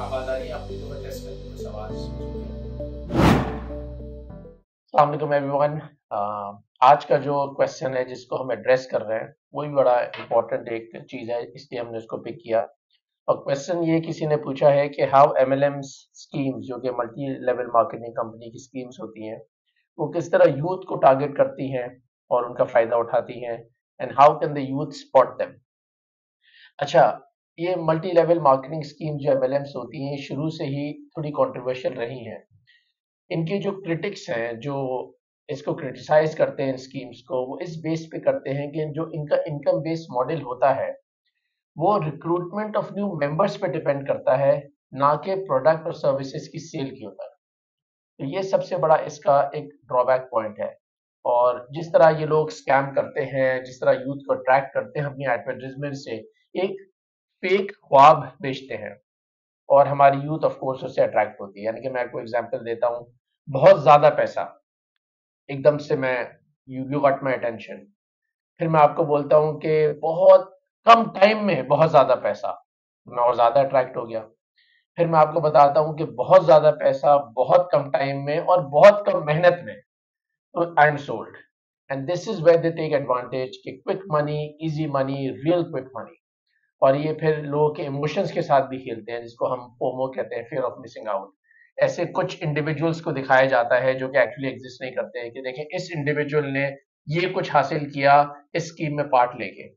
आवाज आ रही है आपको? तो मैं टेस्ट करके बस आवाज अस्सलाम वालेकुम एवरीवन। आज का जो क्वेश्चन है जिसको हम एड्रेस कर रहे हैं वो भी बड़ा इम्पोर्टेंट एक चीज़ है, इसलिए हमने उसको पिक किया। और क्वेश्चन ये किसी ने पूछा है कि हाउ एमएलएम्स स्कीम्स, जो कि मल्टी लेवल मार्केटिंग कंपनी की स्कीम्स होती हैं, वो किस तरह यूथ को टारगेट करती हैं और उनका फायदा उठाती हैं, and how can the youth spot them. अच्छा, ये मल्टी लेवल मार्केटिंग स्कीम जो एमएलएम्स होती हैं शुरू से ही थोड़ी कंट्रोवर्शियल रही हैं। इनके जो क्रिटिक्स हैं, जो इसको क्रिटिसाइज करते हैं स्कीम्स को, वो इस बेस पे करते हैं कि जो इनका इनकम बेस्ड मॉडल होता है वो रिक्रूटमेंट ऑफ न्यू मेंबर्स पे डिपेंड करता है, ना कि प्रोडक्ट और सर्विसेज की सेल की होता है। तो ये सबसे बड़ा इसका एक ड्रॉबैक पॉइंट है। और जिस तरह ये लोग स्कैम करते हैं, जिस तरह यूथ को अट्रैक्ट करते हैं अपनी एडवर्टाइजमेंट से, एक फेक ख्वाब बेचते हैं और हमारी यूथ ऑफ कोर्स उससे अट्रैक्ट होती है। यानी कि मैं आपको एग्जांपल देता हूँ, बहुत ज्यादा पैसा, एकदम से मैं, यू गॉट माई अटेंशन। फिर मैं आपको बोलता हूँ कि बहुत कम टाइम में बहुत ज्यादा पैसा, मैं और ज्यादा अट्रैक्ट हो गया। फिर मैं आपको बताता हूँ कि बहुत ज्यादा पैसा बहुत कम टाइम में और बहुत कम मेहनत में, तो I am sold. And this is where they take advantage कि quick money, easy money, real quick money. और ये फिर लोगों के इमोशंस के साथ भी खेलते हैं, जिसको हम फोमो कहते हैं, फियर ऑफ मिसिंग आउट। ऐसे कुछ इंडिविजुअल्स को दिखाया जाता है जो कि एक्चुअली एग्जिस्ट नहीं करते हैं, कि देखें इस इंडिविजुअल ने ये कुछ हासिल किया इस स्कीम में पार्ट लेके।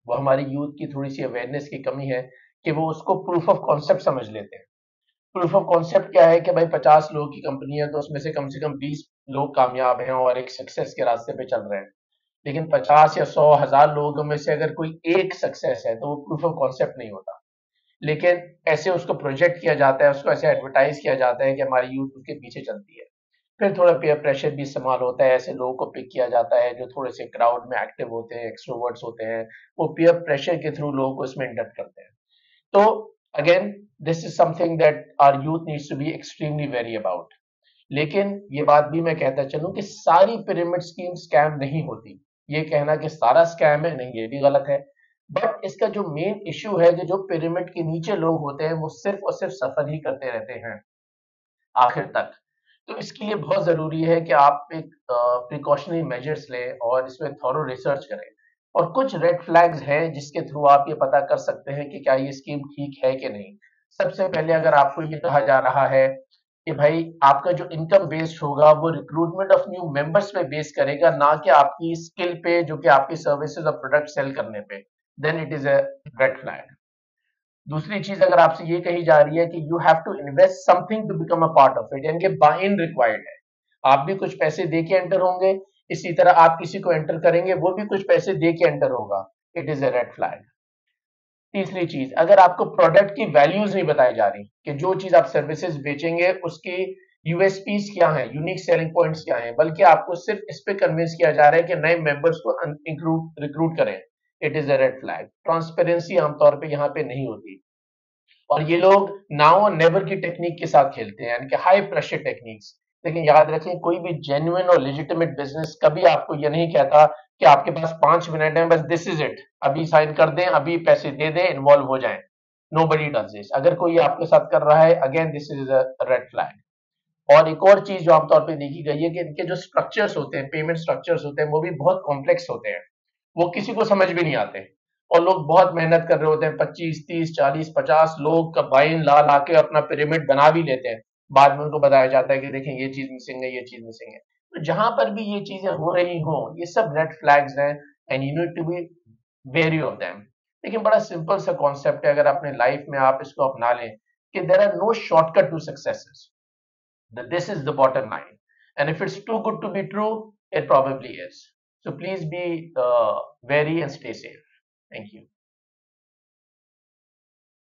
वो हमारी यूथ की थोड़ी सी अवेयरनेस की कमी है कि वो उसको प्रूफ ऑफ कॉन्सेप्ट समझ लेते हैं। प्रूफ ऑफ कॉन्सेप्ट क्या है कि भाई 50 लोगों की कंपनी है तो उसमें से कम 20 लोग कामयाब हैं और एक सक्सेस के रास्ते पे चल रहे हैं। लेकिन 50 या 100 1000 लोगों में से अगर कोई एक सक्सेस है तो वो प्रूफ ऑफ कॉन्सेप्ट नहीं होता। लेकिन ऐसे उसको प्रोजेक्ट किया जाता है, उसको ऐसे एडवर्टाइज किया जाता है कि हमारी यूथ उसके पीछे चलती है। फिर थोड़ा पीयर प्रेशर भी इस्तेमाल होता है, ऐसे लोगों को पिक किया जाता है जो थोड़े से क्राउड में एक्टिव होते हैं, एक्सट्रोवर्ट्स होते हैं। वो पीयर प्रेशर के थ्रू लोगों को इसमें इंडक्ट करते हैं। तो again, this is something that our youth needs to be extremely very about. लेकिन ये बात भी मैं कहता चलूं कि सारी पिरामिड स्कीम स्कैम नहीं होती। ये कहना कि सारा स्कैम है, नहीं, ये भी गलत है। बट इसका जो मेन इश्यू है कि जो पिरामिड के नीचे लोग होते हैं वो सिर्फ और सिर्फ सफर ही करते रहते हैं आखिर तक। तो इसके लिए बहुत जरूरी है कि आप एक प्रिकॉशनरी मेजर्स लें और इसमें थॉरो रिसर्च करें। और कुछ रेड फ्लैग्स हैं जिसके थ्रू आप ये पता कर सकते हैं कि क्या ये स्कीम ठीक है कि नहीं। सबसे पहले अगर आपको ये कहा जा रहा है कि भाई आपका जो इनकम बेस्ड होगा वो रिक्रूटमेंट ऑफ न्यू मेंबर्स पे बेस करेगा, ना कि आपकी स्किल पे, जो कि आपकी सर्विसेज और प्रोडक्ट सेल करने पे, then it is a red flag. दूसरी चीज अगर आपसे ये कही जा रही है कि you have to invest something to become a part of it, यानी कि बाय इन रिक्वायर्ड है, आप भी कुछ पैसे दे के एंटर होंगे, इसी तरह आप किसी को एंटर करेंगे वो भी कुछ पैसे दे के एंटर होगा, it is a red flag. तीसरी चीज, अगर आपको प्रोडक्ट की वैल्यूज नहीं बताई जा रही कि जो चीज आप सर्विसेज बेचेंगे उसके यूएसपीज क्या है, यूनिक सेलिंग पॉइंट्स क्या है, बल्कि आपको सिर्फ इस पे कन्विंस किया जा रहा है कि नए मेंबर्स को रिक्रूट करें, it is a red flag. Transparency आमतौर पे यहाँ पे नहीं होती। और ये लोग नाउ और नेवर की टेक्निक के साथ खेलते हैं, यानी कि हाई प्रेशर टेक्निक्स। लेकिन याद रखें, कोई भी जेन्युइन और लेजिटिमेट बिजनेस कभी आपको ये नहीं कहता कि आपके पास 5 मिनट है, बस दिस इज इट, अभी साइन कर दें, अभी पैसे दे दें, इन्वॉल्व हो जाएं। Nobody does this. अगर कोई आपके साथ कर रहा है, again this is a red flag. और एक और चीज जो आमतौर पर देखी गई है कि इनके जो स्ट्रक्चर्स होते हैं, पेमेंट स्ट्रक्चर्स होते हैं, वो भी बहुत कॉम्प्लेक्स होते हैं, वो किसी को समझ भी नहीं आते। और लोग बहुत मेहनत कर रहे होते हैं, 25 30 40 50 लोग का बाइन ला ला के अपना पिरामिड बना भी लेते हैं। बाद में उनको बताया जाता है कि देखें ये चीज मिसिंग है, ये चीज मिसिंग है। तो जहां पर भी ये चीजें हो रही हो, ये सब रेड फ्लैग्स हैं, and you need to be wary of them. लेकिन बड़ा सिंपल सा कॉन्सेप्ट है, अगर अपने लाइफ में आप इसको अपना लें कि there are no shortcut to success, that this is the bottom line. And if it's too good to be true, it probably is. So please be wary and stay safe. Thank you.